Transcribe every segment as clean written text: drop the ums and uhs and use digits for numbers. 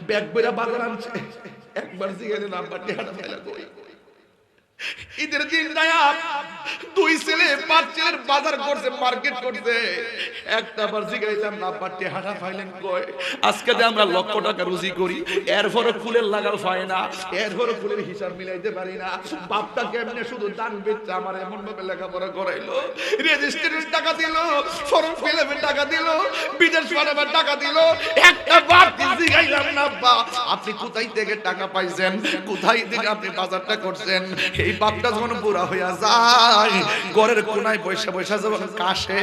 Bag বইরা বাজার আনছে একবার জিজ্ঞাসা আব্বা টেহাটা ফেলা কই ঈদের দিন যায়া দুই ছেলে পাঁচ ছেলের বাজার করছে মার্কেট করছে একটা বার জিগাইলাম না আব্বা টেহাটা ফাইলেন কই আজকে যে আমরা লক্ষ টাকা রুজি করি এরপরও ফুলের লাগাল পায় না এরপরও ফুলের হিসাব মিলাইতে পারি না বাপটা কেমনে শুধু দান বেচছে আমার এমন ভাবে লেখাপড়া করাইলো রেজিস্ট্রেশন টাকা দিল ফর্ম ফিল আপের টাকা দিল বিদেশ পাঠাবার টাকা দিল একটা বার জিগাইলাম না আব্বা আপনি কোথায় থেকে টাকা পাইছেন কোথায় থেকে আপনি বাজারটা করছেন এই বাপটা যখন বুড়া হইয়া যায় ঘরের কোনায় বৈশা বৈশা যখন কাশে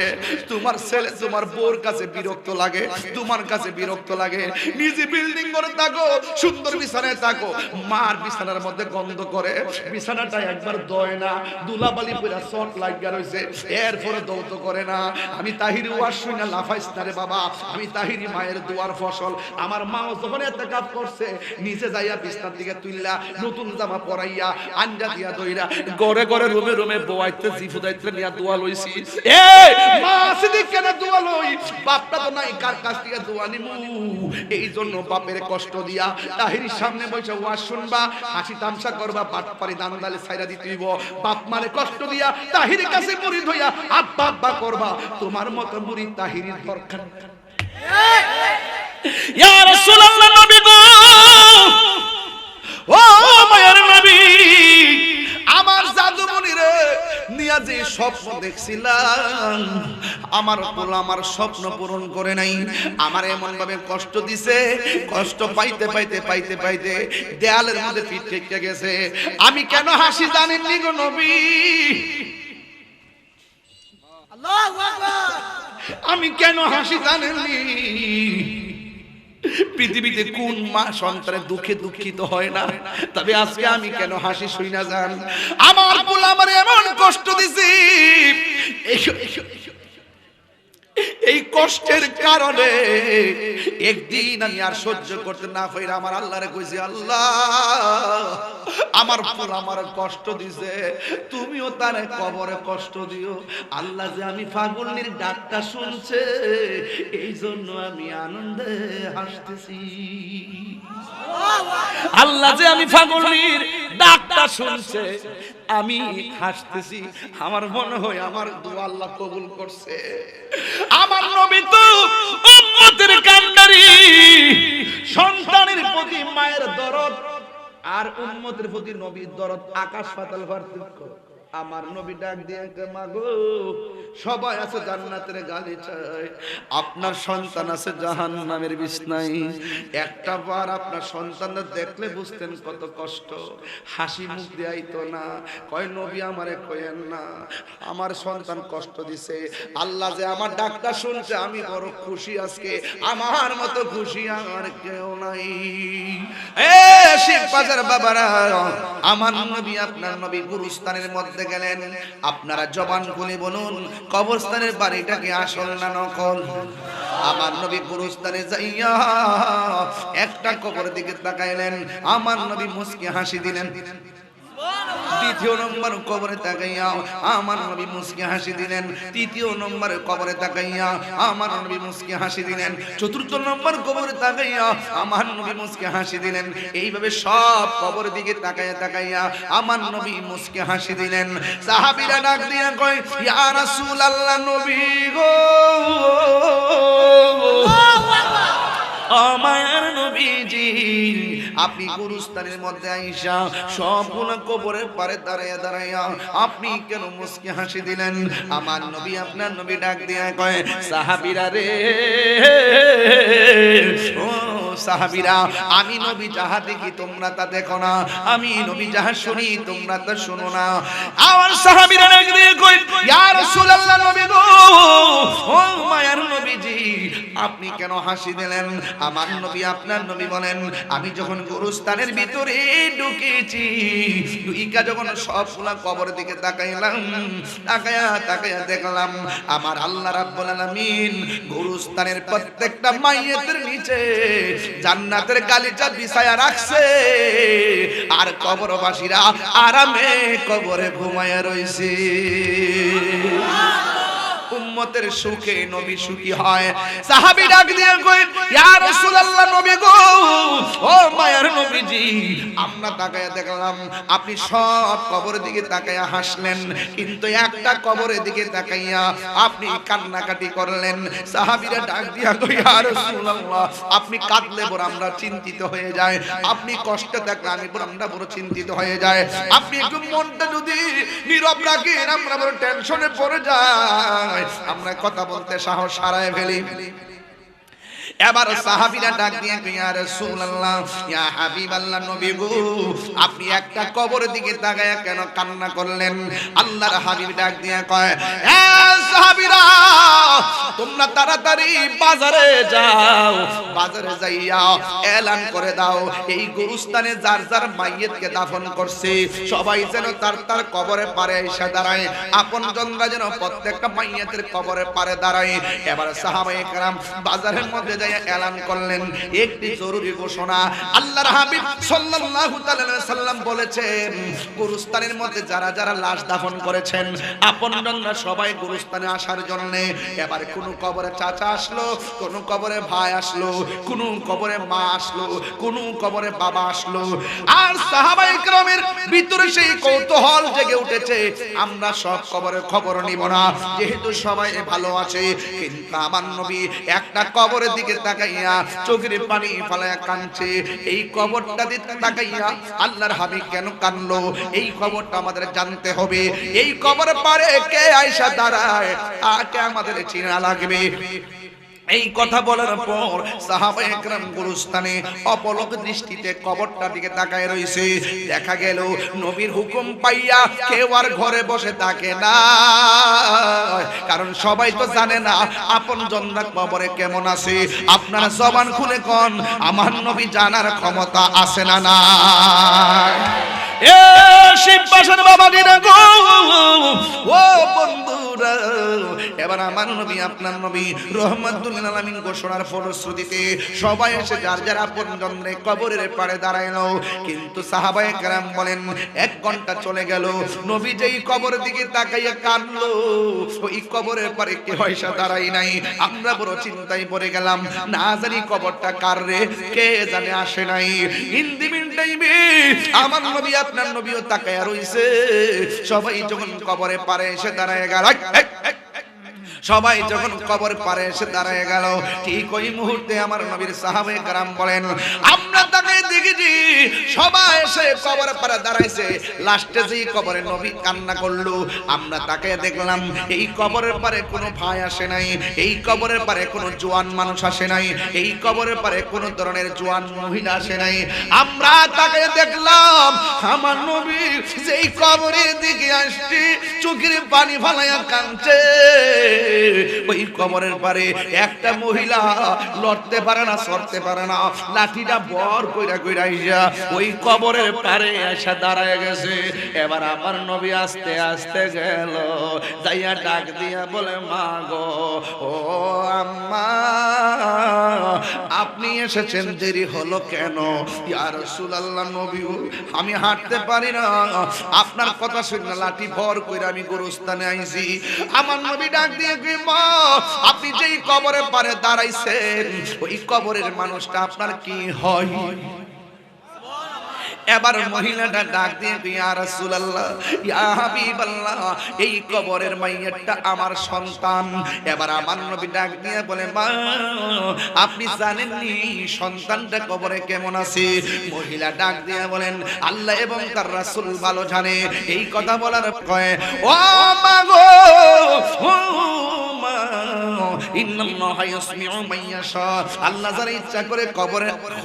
তোমার ছেলে তোমার বউর কাছে বিরক্ত লাগে তোমার কাছে বিরক্ত লাগে নিজে বিল্ডিং করে থাকো সুন্দর বিছানায় থাকো মার বিছানার মধ্যে গন্ধ করে বিছানাটা একবার দয় না দুলাবালি পুরা শর্ট লাগিয়া রইছে এরপরে দৌত করে না আমি তাহিরি ওয়াজ শুনে লাফাইছ না রে বাবা আমি তাহিরি মায়ের দুয়ার ফসল আমার মাও যখন ইতিকাফ করছে নিচে যাইয়া বিছানার দিকে তুইলা নতুন জামা পরাইয়া আঞ্জা দিয়া দইরা ঘরে ঘরে রুমে রুমে বউাইতে জিফুদাইতে নিয়া দোয়া লইছি এই মা সিদিক কেন দোয়া লই বাপটা তো নাই কার কাছ থেকে দোয়া নিমু এই জন্য বাপের কষ্ট দিয়া তাহিরির সামনে বসে ওয়াজ শুনবা হাসি তামসা করবা বাটপারি দান্দালে ছাইরা দিতে হইব বাপ মারে কষ্ট দিয়া তাহিরির কাছে মুরিদ হইয়া আব্বা আব্বা করবা তোমার মত মুরিদ তাহিরির দরকার ইয়া রাসূলুল্লাহ নবী গো ও মায়ের নবী আমার জাদুমণি রে নিয়া যে স্বপ্ন দেখছিলাম আমার পোলা আমার স্বপ্ন পূরণ করে নাই আমার এমন ভাবে কষ্ট দিছে কষ্ট পাইতে পাইতে পাইতে পাইতে দেয়ালের মধ্যে পিঠ ঠেকে গেছে আমি কেন হাসি জানেননি গো নবী আল্লাহু আকবার আমি কেন হাসি জানেননি পৃথিবীতে কোন মা সন্তানের দুঃখে দুঃখিত হয় না তবে আজকে আমি কেন হাসি শুই না জান আমার পোলা আমার এমন কষ্ট দিছি এই কষ্টের কারণে একদিন আমি আর সহ্য করতে না পাইরা আমার আল্লাহরে কইছি আল্লাহ আমার পোলা আমার কষ্ট দিছে তুমিও তারে কবরে কষ্ট দিও আল্লাহ যে আমি পাগলনির ডাকটা শুনছে এই জন্য আমি আনন্দে হাসতেছি আল্লাহ যে আমি পাগলনির ডাকটা শুনছে আমি হাসতেছি আমার মনে হয় আমার দোয়া আল্লাহ কবুল করছে আমার নবী তো উম্মতের কান্ডারি সন্তানের প্রতি মায়ের দরদ আর উম্মতের প্রতি নবীর দরদ আকাশ পাতাল পার্থক্য আমার নবী ডাক দিয়ে মাগো সবাই আছে জান্নাতের গালিচায় আপনার সন্তান আছে জাহান্নামের বিছনায় একটা বার আপনার সন্তানদের দেখলে বুঝতেন কত কষ্ট হাসি মুখ দেয়াইতো না কয় নবী আমারে কইেন না আমার সন্তান কষ্ট দিছে আল্লাহ যে আমার ডাকটা শুনছে আমি বড় খুশি আজকে আমার মতো খুশি আর কেউ নাই এ শিখ বাজার বাবারা আমার নবী আপনার নবী গুরুস্থানের মধ্যে গেলেন আপনারা জবান খুলে বলুন কবরস্থানের বাড়িটা কি আসল না নকল আমার নবী গুরুস্থানে যাইয়া একটা কবরের দিকে তাকাইলেন আমার নবী মুস্কি হাসি দিলেন দ্বিতীয় নম্বর কবরে তাকাইয়া আমার নবী মুস্কি হাসি দিলেন তৃতীয় নম্বর কবরে তাকাইয়া আমার নবী মুস্কি হাসি দিলেন চতুর্থ নম্বর কবরে তাকাইয়া আমার নবী মুস্কি হাসি দিলেন এইভাবে সব কবরের দিকে তাকাইয়া তাকাইয়া আমার নবী মুস্কি হাসি দিলেন সাহাবীরা ডাক দিয়া কয় ইয়া রাসূলুল্লাহ নবী গো আল্লাহু আকবার আমার নবীজি আপনি গুরুস্থানের মধ্যে আইসা সবগুলো কবরের পারে দাঁড়াইয়া দাঁড়াইয়া আপনি কেন মুস্কি হাসি দিলেন আমার নবী আপনার নবী ডাক দিয়া কয় সাহাবীরা রে ও সাহাবীরা আমি নবী যাহা দেখি তোমরা তা দেখো না আমি নবী যাহা শুনি তোমরা তা শোনো না আমার সাহাবীরা ডাক দিয়া কয় ইয়া রাসূলুল্লাহ নবী গো ও মায়ার নবীজি আপনি কেন হাসি দিলেন আমার নবী আপনার নবী বলেন আমি যখন গুরুস্থানের ভিতরে ঢুকেছি ঢুইকা যখন সবগুলা কবরের দিকে তাকাইলাম তাকায়া তাকায়া দেখলাম আমার আল্লাহ রাব্বুল আলামিন গুরুস্থানের প্রত্যেকটা মাইয়েতের নিচে জান্নাতের গালিচা বিছায়া রাখছে আর কবরবাসীরা আরামে কবরে ঘুমায়া রইছে উম্মতের সুখে নবী সুখী হয় সাহাবী ডাক দিয়ে কই ইয়া রাসূলুল্লাহ নবী গো ও নবীজি আমরা তাকায়া দেখলাম আপনি সব কবরের দিকে তাকায়া হাসলেন, কিন্তু একটা কবরের দিকে তাকাইয়া আপনি কান্নাকাটি করলেন। সাহাবীরা ডাক দিয়া কই ইয়া রাসূলুল্লাহ, আপনি কাঁদলে বড় আমরা চিন্তিত হয়ে যায়, আপনি কষ্টে থাকলে আমরা বড় চিন্তিত হয়ে যায়, আপনি একটু মনটা যদি নীরব রাখেন আমরা বড় টেনশনে পড়ে যাই, আমরা কথা বলতে সাহস হারায় ফেলি। এবার সাহাবীরা ডাক দিয়ে কই ইয়া রাসূলুল্লাহ, ইয়া হাবিবাল্লাহ, নবী গো আপনি একটা কবরের দিকে তাকায়া কেন কান্না করলেন? আল্লাহর হাবিব ডাক দিয়ে কয়, এ সাহাবীরা তোমরা তাড়াতাড়ি বাজারে যাও, বাজারে যাইয়া এলান করে দাও এই গোরস্থানে যার যার মাইয়িতকে দাফন করছে সবাই যেন তার তার কবরে পারে এসে দাঁড়ায়, আপনজনরা যেন প্রত্যেকটা মাইয়িতের কবরে পারে দাঁড়ায়। এবার সাহাবায়ে কেরাম বাজারের মধ্যে এলান করলেন একটি জরুরি ঘোষণা। আল্লাহর হাবিব সাল্লাল্লাহু আলাইহি সাল্লাম বলেছেন গোরস্থানের মধ্যে যারা যারা লাশ দাফন করেছেন আপনজনরা সবাই গোরস্থানে আসার জন্য। এবার কোন কবরে চাচা আসলো, কোন কবরে ভাই আসলো, কোন কবরে মা আসলো, কোন কবরে বাবা আসলো, আর সাহাবায়ে কেরামের ভিতরে সেই কৌতূহল জেগে উঠেছে আমরা সব কবরের খবর নিব না, যেহেতু সবাই ভালো আছে। কিন্তু আমার নবী একটা কবরের দিকে তাকাইয়া চোখের পানি ফেলায়া কাঁদছে। এই কবরটা দিকে তাকাইয়া আল্লাহর হাবিব কেন কাঁদলো এই খবরটা আমাদের জানতে হবে। এই কবর পারে কে আয়েশা দাঁড়ায় তাকে আমাদের চিনা লাগবে। এই কথা বলার পর সাহাবায়ে কেরাম গোরস্থানে অপলক দৃষ্টিতে কবরটার দিকে তাকায় রইছে। দেখা গেল নবীর হুকুম পাইয়া কেউ আর ঘরে বসে থাকে না, কারণ সবাই তো জানে না আপনজনরা কবরে কেমন আছে। আপনারা জবান খুলে কোন আমার নবী জানার ক্ষমতা আছে না না? এ শিববাসন বাবা দিনা গো ও বন্ধুরা, এবার আমার নবী আপনার নবী রহমাতুল লিল আলামিন ঘোষণার ফলশ্রুতিতে সবাই এসে যার যার আপনজনরে কবরের পাড়ে দাঁড়াইলো। কিন্তু সাহাবায়ে কেরাম বলেন 1 ঘন্টা চলে গেল, নবী যেই কবরের দিকে তাকাইয়া কাঁদলো ওই কবরের পাড়ে কেউ এসে দাঁড়াই নাই। আমরা বড় চিন্তায় পড়ে গেলাম, না জানি কবরটা কার রে, কে জানে আসে নাই। ইন দি মিন টাইমে আমার নবী আপনার নবীও তাকায়া রইছে। সবাই যখন কবরে পাড়ে এসে দাঁড়ায় গেল, সবাই যখন কবর পারে এসে দাঁড়ায় গেল, ঠিক ওই মুহূর্তে আমার নবীর সাহাবায়ে কেরাম বলেন আমরা তাকে দেখেছি সবাই এসে কবর পারে দাঁড়াইছে, লাস্টে যেই কবরে নবী কান্না করলো আমরা তাকে দেখলাম এই কবরের পারে কোনো ভাই আসে নাই, এই কবরের পারে কোনো জোয়ান মানুষ আসে নাই, এই কবরের পারে কোনো ধরনের জোয়ান মহিলা আসে নাই। আমরা তাকে দেখলাম আমার নবী যেই কবরের দিকে আসছে চোখের পানি ফালাইয়া কাঁদছে। ওই কবরের পারে একটা মহিলা লড়তে পারে না, সরতে পারে না, লাঠিটা বর কইরা কইরা আইসা ওই কবরের পারে এসে দাঁড়ায় গেছে। এবার আমার নবী আস্তে আস্তে গেল, যাইয়া ডাক দিয়া বলে মা গো ও আম্মা আপনি এসেছেন, দেরি হলো কেন? ইয়া রাসূলুল্লাহ নবী আমি হাঁটতে পারি না, আপনার কথা শুনে লাঠি ভর কইরা আমি গোরস্থানে আইছি। আমার নবী ডাক দিয়ে মা আপনি যেই কবরের পারে দাঁড়াইছেন ওই কবরের মানুষটা আপনার কি হয়? এবার মহিলাটা ডাক দিয়ে ইয়া রাসূলুল্লাহ ইয়া হাবিবাল্লাহ এই কবরের মাইয়াটা আমার সন্তান। এবার আমার নবী ডাক দিয়ে বলে মা আপনি জানেননি সন্তানটা কবরে কেমন আছে? মহিলা ডাক দিয়ে বলেন আল্লাহ এবং তার রাসূল ভালো জানে। এই কথা বলার কয় ও মা গো ইন্নাল্লাহা ইয়াসমিউ মান ইয়াশা, আল্লাহ যার ইচ্ছা করে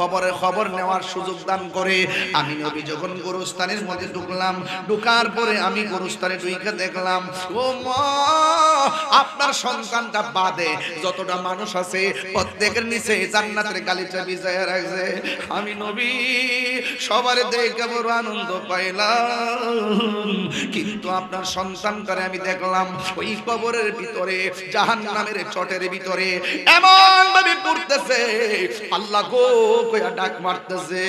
কবরের খবর নেওয়ার সুযোগ দান করে। আমি নবী যখন গোরস্থানের মধ্যে ঢুকলাম, ঢুকার পরে আমি গোরস্থানে ঢুকে দেখলাম ও মা আপনার সন্তানটা বাদে যতটা মানুষ আছে প্রত্যেকের নিচে জান্নাতের গালিচা বিছায়া রাখছে। আমি নবী সবার দেখে বড় আনন্দ পাইলাম, কিন্তু আপনার সন্তানটারে আমি দেখলাম ওই কবরের ভিতরে জাহান্নামের চটে চটের ভিতরে এমন ভাবে পড়তেছে, আল্লাহ গো কইয়া ডাক মারতেছে,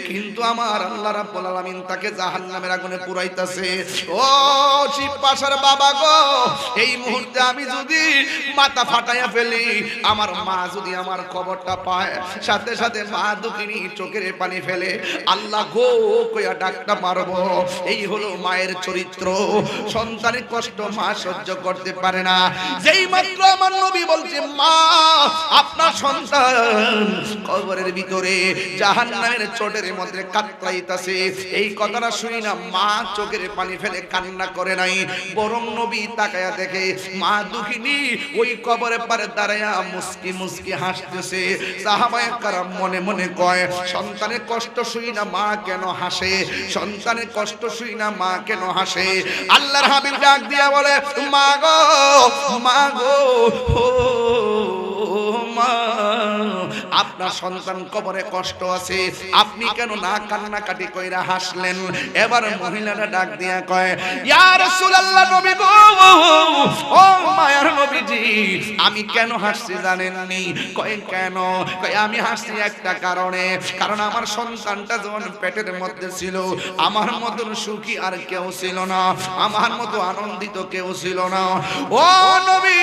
কিন্তু আমার আল্লাহ রাব্বুল আলামিন তাকে জাহান্নামের আগুনে পুরাইতেছে। ও শিবপাশার বাবা গো, এই মুহূর্তে আমি যদি মাথা ফাটাইয়া ফেলি, আমার মা যদি আমার খবরটা পায়, সাথে সাথে মা দুঃখিনী চোখের পানি ফেলে আল্লাহ গো কইয়া ডাকটা মারবো। এই হলো মায়ের চরিত্র। সন্তানের কষ্ট মা সহ্য করতে পারে না। যেই মাত্র আমার নবী বলছে মা আপনার সন্তান কবরের ভিতরে জাহান্নামের চটের মধ্যে কাতরাইতাছে, এই কথাটা শুনি না মা চোখের পানি ফেলে কান্না করে নাই, বরং নবী তাকায়া দেখে মা দুঃখিনী ওই কবরের পারে দাঁড়ায়া মুস্কি মুস্কি হাসতেছে। সাহাবায়ে কেরাম মনে মনে কয় সন্তানের কষ্ট শুই না মা কেন হাসে, সন্তানের কষ্ট শুই না মা কেন হাসে। আল্লাহর হাবিব ডাক দিয়া বলে মা গো মা গো মা, আপনার সন্তান কবরে কষ্ট আছে, আপনি কেন না কান্নাকাটি কইরা হাসলেন? এবার মহিলাটা ডাক দিয়া কয় ইয়া রাসূলুল্লাহ নবী গো, ও মায়ার নবীজি আমি কেন হাসছি জানেননি? কয় কেন? কয় আমি হাসছি একটা কারণে, কারণ আমার সন্তানটা যখন পেটের মধ্যে ছিল আমার মতন সুখী আর কেউ ছিল না, আমার মতো আনন্দিত কেউ ছিল না। ও নবী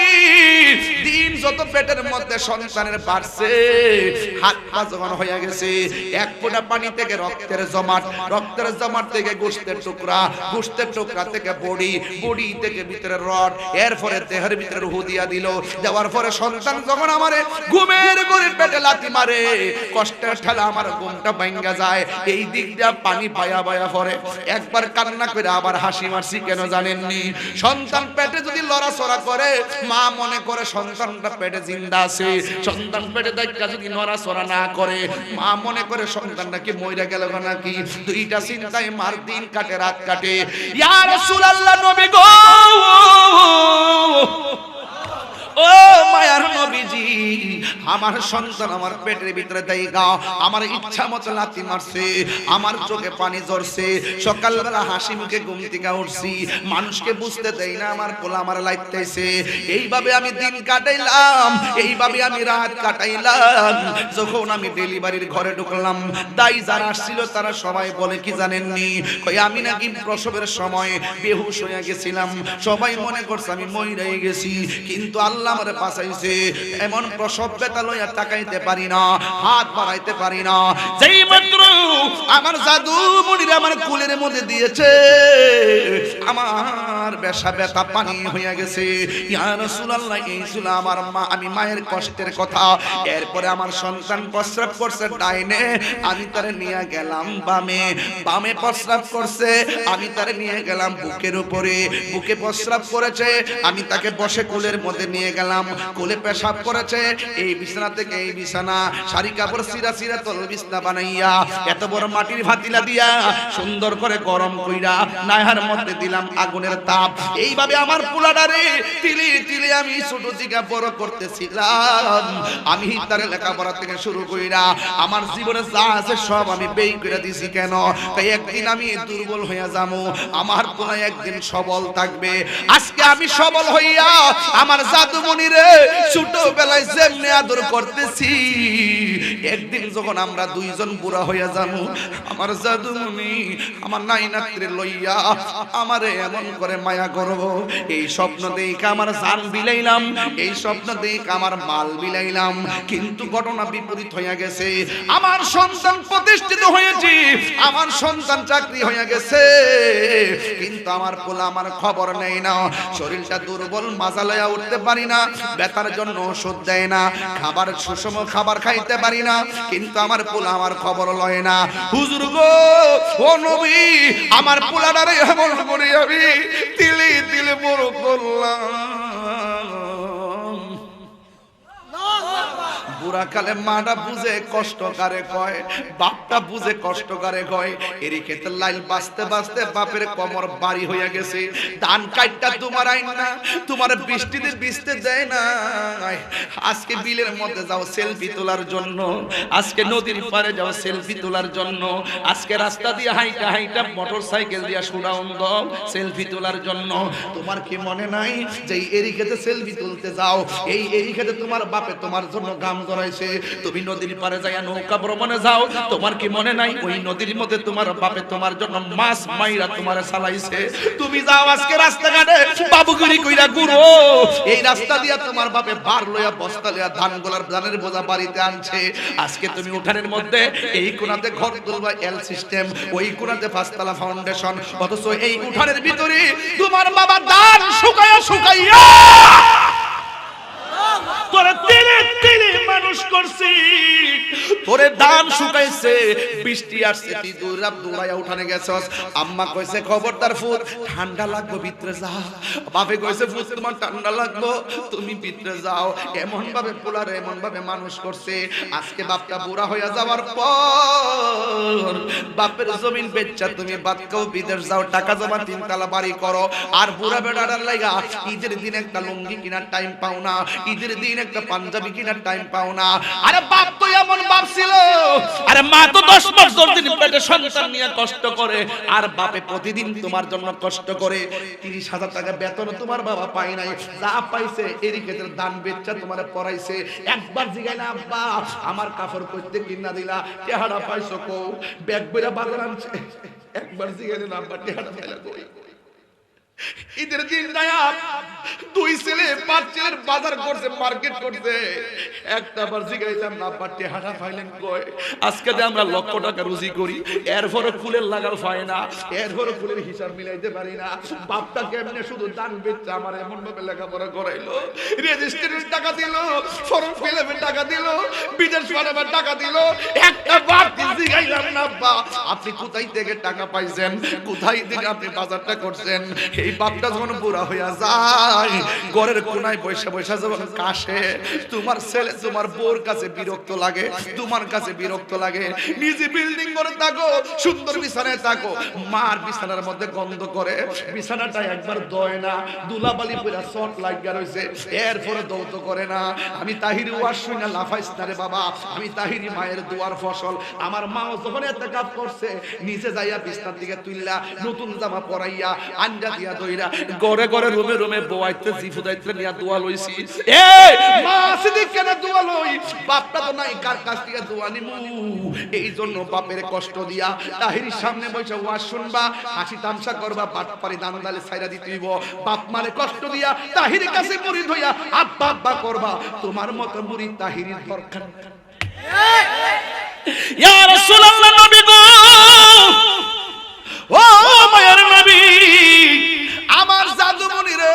দিন যত পেটের মধ্যে সন্তানের বাড়ছে, হাত পা যখন হয়ে গেছে, এক ফোঁটা পানি থেকে রক্তের জমাট, রক্তের জমাট থেকে গোশতের টুকরা, গোশতের টুকরা থেকে বডি, বডি থেকে ভিতরে রড, এরপরে দেহের ভিতরে রূহ দিয়া দিল। দেওয়ার পরে সন্তান যখন আমারে ঘুমের ঘরে পেটে লাথি মারে, কষ্টের ঠেলা আমার ঘুমটা ভাঙ্গা যায়, এই দিক দিয়া পানি পায়া পায়া পড়ে। একবার কান্না করে আবার হাসি মারছি কেন জানেননি? সন্তান পেটে যদি লড়াচড়া করে মা মনে করে সন্তানটা পেটে জিন্দা আছে, সন্তান পেটে দেখা যদি নড়াচড়া না করে মা মনে করে সন্তানটা কি মইরা গেল নাকি। দুইটা চিন্তায় মার দিন কাটে রাত কাটে। ইয়া রাসূলুল্লাহ নবী গো, ও মায়ার নবীজি আমার সন্তান আমার পেটের ভিতরে দেইগা আমার ইচ্ছা মতো লাথি মারছে, আমার চোখে পানি ঝরছে, সকালবেলা হাসি মুখে ঘুম থেকে উঠছি, মানুষকে বুঝতে দেই না আমার পোলা আমার লাইতেছে। এইভাবে আমি দিন কাটাইলাম, এইভাবে আমি রাত কাটাইলাম। যখন আমি ডেলিভারির ঘরে ঢুকলাম, দাই যারা আসছিল তারা সবাই বলে কি জানেননি? কই আমি নাকি প্রসবের সময় বেহুশ হয়ে গেছিলাম, সবাই মনে করছে আমি মইরাই গেছি, কিন্তু আল্লাহ আমারে বাঁচাইছে। এমন প্রসব ব্যথা লইয়া তাকাইতে পারি না, হাত বাড়াইতে পারি না। যেই মাত্র আমার জাদু মনির আমার কুলের মধ্যে দিয়েছে, আমার ব্যথা পানি হইয়া গেছে। ইয়া রাসূলুল্লাহ এই ছিল আমার মা, আমি মায়ের কষ্টের কথা। এরপরে আমার সন্তান প্রস্রাব করছে ডাইনে, আমি তারে নিয়ে গেলাম বামে, বামে প্রস্রাব করছে, আমি তারে নিয়ে গেলাম বুকের উপরে, বুকে প্রস্রাব করেছে, আমি তাকে বসে কোলের মধ্যে নিয়ে গেলাম, কোলে পেশাব করেছে, এই বিছানা থেকে এই বিছানা, শাড়ি কাপড় সিরা সিরা তল বিছনা বানাইয়া এত বড় মাটির ভাতিলা দিয়া সুন্দর করে গরম কইরা নাহার মধ্যে দিলাম আগুনের তাপ। এইভাবে আমার পোলাডারে তিলি তিলি আমি ছোট থেকে বড় করতেছিলাম। আমি তার লেখাপড়া থেকে শুরু কইরা আমার জীবনে যা আছে সব আমি ব্যয় করে দিছি। কেন? তাই একদিন আমি দুর্বল হইয়া যাবো, আমার পোলা একদিন সবল থাকবে। আজকে আমি সবল হইয়া আমার জাদুমণিরে ছোটবেলায় যেমনি আদর করতেছি, একদিন যখন আমরা দুইজন বুড়া হইয়া যাবো, আমার জাদুমণি আমার নাইনাত্রে লইয়া আমারে এমন করে মায়া করব। এই স্বপ্ন দেখে আমার জান বিলাইলাম, এই স্বপ্ন দেখে আমার মাল বিলাইলাম, কিন্তু ঘটনা বিপরীত হইয়া গেছে। আমার সন্তান প্রতিষ্ঠিত হয়েছে, আমার সন্তান চাকরি হইয়া গেছে, কিন্তু আমার পোলা আমার খবর নেই না। শরীরটা দুর্বল, মাজা লইয়া উঠতে পারি না, ব্যথার জন্য ওষুধ দেয় না, খাবার সুষম খাবার খাইতে পারি না, কিন্তু আমার পোলা আমার খবর লয় না। হুজুর গো, ও নবী আমার পোলাটারে এমন করে আমি তিলে তিলে বড় করলাম। বুড়া কালে মাটা বুঝে কষ্ট কারে কয়, বাপটা বুঝে কষ্ট কারে কয়। এরই ক্ষেত্রে লাইল বাঁচতে বাঁচতে বাপের কোমর বাড়ি হয়ে গেছে। ধান কাটটা তোমার আইন না, তোমার বৃষ্টিতে ভিজতে দেয় না। আজকে বিলের মধ্যে যাও সেলফি তোলার জন্য, আজকে নদীর পাড়ে যাও সেলফি তোলার জন্য, আজকে রাস্তা দিয়ে হাইটা হাইটা মোটর সাইকেল দিয়ে সুরাউন দাও সেলফি তোলার জন্য। তোমার কি মনে নাই যে এই এরিখাতে সেলফি তুলতে যাও, এই এরিখাতে তোমার বাপে তোমার জন্য গাম জড়াইছে? তুমি নদীর পাড়ে যাইয়া নৌকা ভ্রমণে যাও, তোমার কি মনে নাই ওই নদীর মধ্যে তোমার বাপে তোমার জন্য মাছ মাইরা তোমার চালাইছে? তুমি যাও আজকে রাস্তাঘাটে বাবুগিরি কইরা ঘুরো, এই রাস্তা দিয়া তোমার বাপে বার লইয়া বস্তা লইয়া ধানের বোঝা বাড়িতে আনছে। আজকে তুমি উঠানের মধ্যে এই কোণাতে ঘর তুলবা এল সিস্টেম, ওই কোণাতে পাঁচতলা ফাউন্ডেশন, অথচ এই উঠানের ভিতরে তোমার বাবা ধান শুকাইয়া শুকাইয়া তোরে তিলে তিলে মানুষ করছি, তোরে ধান শুকাইছে। বৃষ্টি আসছে, তুই দৌড়াইয়া উঠানে গেছস। আম্মা কইছে খবরদার ফুট, ঠান্ডা লাগবে ভিতরে যা। বাপে কইছে ফুট তোমার ঠান্ডা লাগবে, তুমি ভিতরে যাও। এমন ভাবে পোলারে এমন ভাবে মানুষ করছে। আজকে বাপটা বুড়া হইয়া যাওয়ার পর বাপের জমিন বেচা তুমি বাদকাও বিদেশ যাও, টাকা জমা 3 তলা বাড়ি করো। আর বুড়া বেড়াটার লাগা ঈদের দিন একটা লুঙ্গি কিনার টাইম পাও না, ঈদের দিন একটা পাঞ্জাবি কিনার টাইম পাও না। আরে বাপ তো এমন বাপ ছিল, আরে মা তো 10 বছর দিন পেটে সন্তান নিয়ে কষ্ট করে, আর বাপে প্রতিদিন তোমার জন্য কষ্ট করে। 30,000 টাকা বেতন তোমার বাবা পায় নাই, যা পাইছে এরই ক্ষেত্রে দান বেচা তোমারে পড়াইছে। একবার জিগাই না আব্বা আমার কাপড় কইতে কিনা দিলা, টেহাড়া পাইছো কো? ব্যাগ বইরা বাজার আনছে। একবার জিগাই না আব্বা টেহাড়া পাইলা কই? ঈদের দিন যায় 2 ছেলে 5 ছেলের বাজার করছে, মার্কেট করছে। একটা বার জিগাইলাম না পাটে হাঁটা ফাইলেন কয়? আজকে যে আমরা লক্ষ টাকা রুজি করি, এরপরে ফুলের লাগাল পায় না, এরপরে ফুলের হিসাব মিলাইতে পারি না। বাপটা কেমনে শুধু দান বেচা আমার এমন ভাবে লেখাপড়া করাইলো, রেজিস্ট্রেশন টাকা দিল, ফর্ম ফিলআপের টাকা দিল, বিদেশ পাঠাবার টাকা দিল। একটা বার জিগাইলাম না আব্বা আপনি কোথায় থেকে টাকা পাইছেন, কোথায় থেকে আপনি বাজারটা করছেন? এই বাপটা যখন বুড়া হইয়া যায়, ঘরের কোনায় বসে বসে যখন কাশে, তোমার ছেলে তোমার বউর কাছে বিরক্ত লাগে, তোমার কাছে বিরক্ত লাগে। নিজে বিল্ডিং করে থাকো, সুন্দর বিছানায় থাকো, মার বিছানার মধ্যে গন্ধ করে, বিছানাটা একবার দয় না, দুলাবালি পুরা শর্ট লাগিয়া রইছে, এরপরে দৌত করে না। আমি তাহিরি ওয়াজ শুনে লাফাইছ না রে বাবা, আমি তাহিরি মায়ের দুয়ার ফসল। আমার মাও যখন এতেকাফ করছে, নিজে যাইয়া বিছনার দিকে তুইলা নতুন জামা পরাইয়া আঞ্জা দিয়া দইরা ঘরে ঘরে রুমে রুমে বউাইতে জিফুদাইতে নিয়া দোয়া লইছি। এই মা সিদ্দিক কেন দোয়া লই? বাপটা তো নাই, কার কাছ থেকে দোয়া নিমু? এই জন্য বাপের কষ্ট দিয়া তাহিরির সামনে বসে ওয়াজ শুনবা, হাসি তামসা করবা, বাটপারি দান্দালে ছাইরা দিতে হইব। বাপ মানে কষ্ট দিয়া তাহিরির কাছে মুরিদ হইয়া আব্বা আব্বা করবা। তোমার মত মুরিদ তাহিরির দরকার। ইয়া রাসূলুল্লাহ নবী গো, ও মায়ের নবী, আমার জাদুমণিরে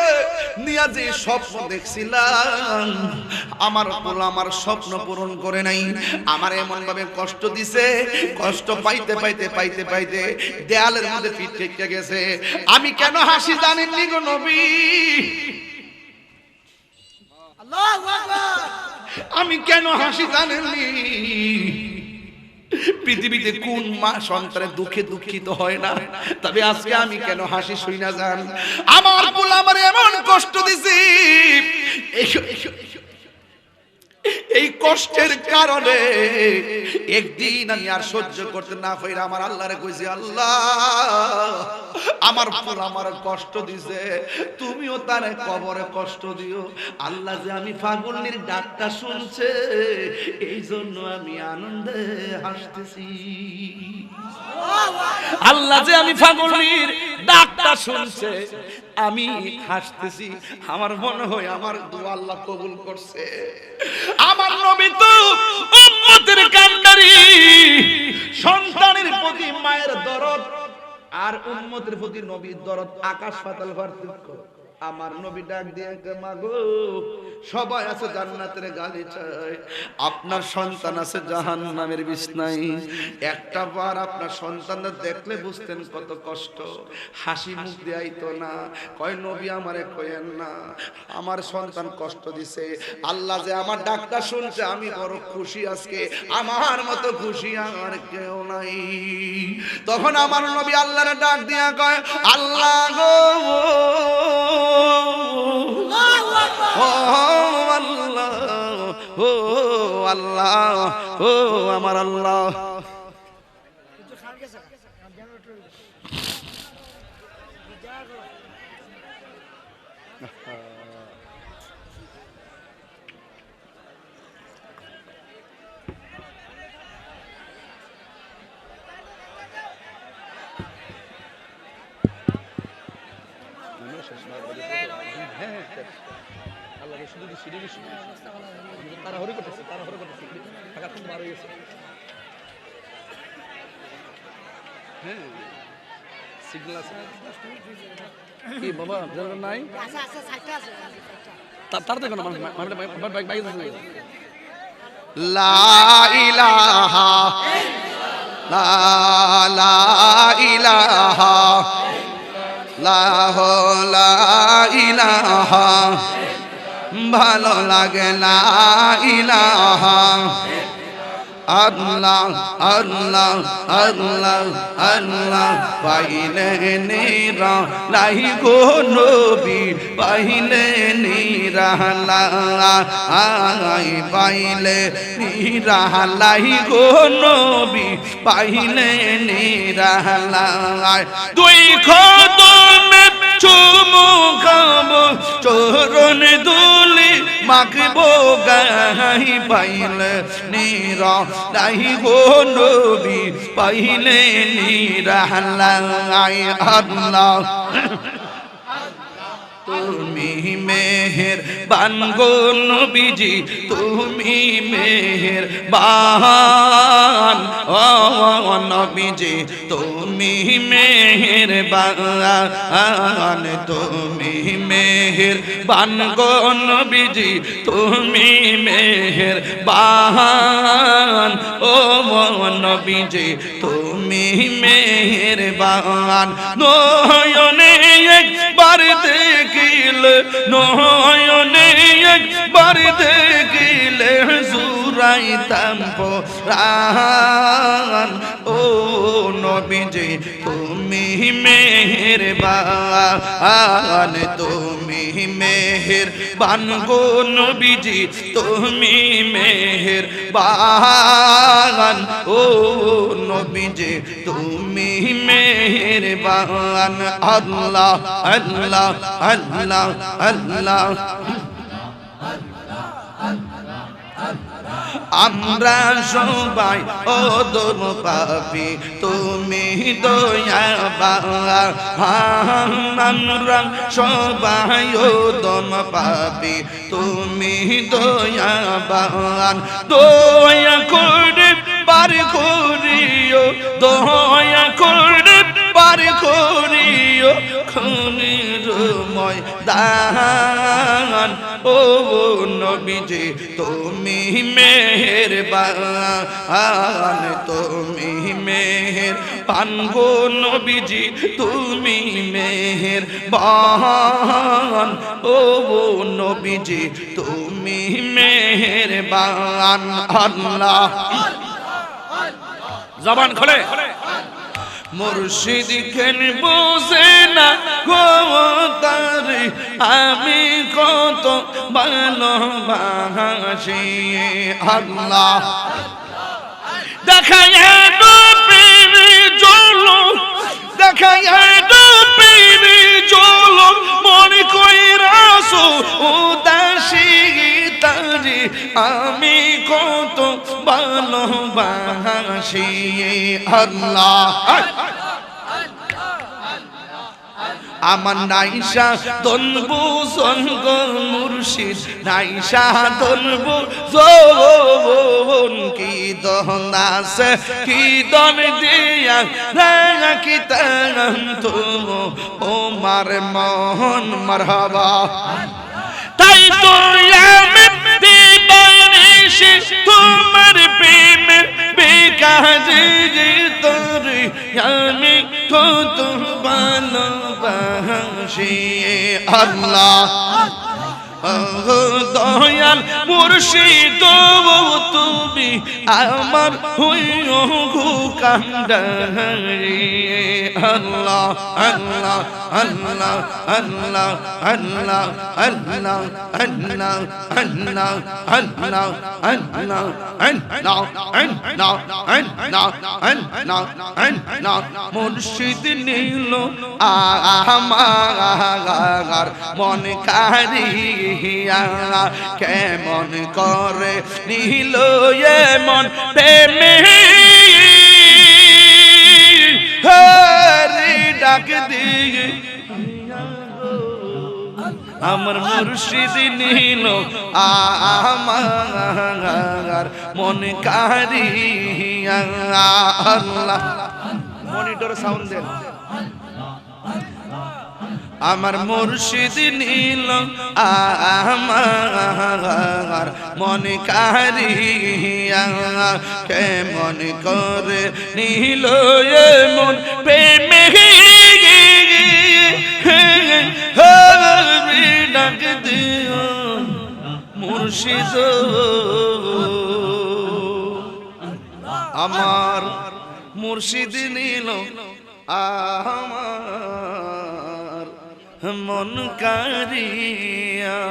নিয়া যে স্বপ্ন দেখছিলাম, আমার পোলা আমার স্বপ্ন পূরণ করে নাই। আমার এমন ভাবে কষ্ট দিছে, কষ্ট পাইতে পাইতে পাইতে পাইতে দেয়ালের মধ্যে পিঠ ঠেকে গেছে। আমি কেন হাসি জানেননি গো নবী? আল্লাহু আকবার। আমি কেন হাসি জানেননি? পৃথিবীতে কোন মা সন্তানের দুঃখে দুঃখিত হয় না? তবে আজকে আমি কেন হাসি শুই না জান? আমার পোলা আমার এমন কষ্ট দিছে, এই কষ্টের কারণে একদিন আমি আর সহ্য করতে না পাইরা আমার আল্লাহরে কইছি, আল্লাহ আমার পোলা আমার কষ্ট দিছে, তুমিও তারে কবরে কষ্ট দিও। আল্লাহ যে আমি ফাগুনের ডাকটা শুনছে, এই জন্য আমি আনন্দে হাসতেছি। আল্লাহ যে আমি ফাগুনের ডাকটা শুনছে, আমি হাসতেছি। আমার মনে হয় আমার দোয়া আল্লাহ কবুল করছে। আমার নবী তো উম্মতের কান্ডারি, সন্তানের প্রতি মায়ের দরদ আর উম্মতের প্রতি নবীর দরদ আকাশ পাতাল পার্থক্য। আমার নবী ডাক দিয়ে মাগো সবাই আছে জান্নাতের গালিচায়, আপনার সন্তান আছে জাহান্নামের বিছনায়। একটা বার আপনার সন্তানদের দেখলে বুঝতেন কত কষ্ট, হাসি মুখ দেয়াইতো না। কয় নবী আমারে কয়েন না, আমার সন্তান কষ্ট দিছে, আল্লাহ যে আমার ডাকটা শুনছে আমি বড় খুশি, আজকে আমার মতো খুশি আর কেউ নাই। তখন আমার নবী আল্লাহর ডাক দিয়া কয় আল্লাহ গো, ও আল্লাহ, ও আল্লাহ, ও আমার আল্লাহ। কি বাবা নাই তার দেখো না, লা ইলাহা লা ইলাহা লা ইলাহা, ভালো লাগে লা ইলাহা, আল্লাহ আল্লাহ আল্লাহ আল্লাহ, পাইলে নিরা লাই গো নবী, পাইলে নিরা লাই, পাইলে নিরা লাই গো নবী, পাইলে নিরা লাই। দুই কদমে চুমু খাবো, চরণ দুলি মাখবো গাই, পাইলে নিরা লাই গো নবী, পাইলে নিরা লাই। আল্লাহ তুমি মেহের বান গো নবীজি, তুমি মেহের বান, ও নবীজি তুমি মেহের বান, তুমি মেহের বান গো নবীজি, তুমি মেহের বান, ও নবীজি তুমি মেহের বান। নয়নে একবার দেখিলে, নয়নে একবার দেখিলে জুরাইতাম পরাণ, ও নবীজি তুমি মেহের বান, তুমি মেহের বান গো নবীজি, তুমি মেহের বান, ও নবীজি তুমি মেহের বান। আল্লাহ আল্লাহ আল্লাহ আল্লাহ, আমরা সবাই অদম পাপী, তুমি দয়াবান, আমরা সবাই অদম পাপী, তুমি দয়াবান। দয়া করে পার করিও, দয়া করে পার করিও খুনের ময়দান, ও নবীজি তুমি মেহের বান, তুমি মেহের বান গো নবীজি, তুমি মেহের বান, ও নবীজি তুমি মেহের বান। আল্লাহ জবান খোলে, মুর্শিদ কেন বোঝে না গো তারে, আমি কত ভালোবাসি। আল্লাহ দেখায় নবীর জলম, দেখায় নবীর জলম, মনে কইরাছো উদাসী তারে, আমি কত ভালোবাসি। আল্লাহ আমার নাইশা দনবু সনগর মুর্শিদ নাইশা দনবু জোন কি দন আছে কি দন দিয়া রাখি তো ও মার মন মারহাবা তাই তো আমি দিবানিশি তোমার প্রেমে বেকাজে তোরে আমি কত ভালোবাসি আল্লাহ দয়াল মুর্শিদ তুমি আমার হইও গো কান্ডারি আল্লাহ আল্লাহ আল্লাহ আল্লাহ আল্লাহ আল্লাহ আল্লাহ আল্লাহ আল্লাহ আল্লাহ আল্লাহ আল্লাহ আল্লাহ আল্লাহ আল্লাহ মুর্শিদ নিল আমার মন কারিয়া কেমন করে নিল এমন প্রেমে হরি ডাক দিয়ে আমার মুর্শিদ নিল আমার মন কারিয়া আল্লাহ মনিটর সাউন্ড দেন আমার মুর্শিদ নিল আমার মন কারিয়া কেমন করে নিল এমন প্রেমে ডাক দিও মুর্শিদ আমার মুর্শিদ নিল আমার মন কারিয়া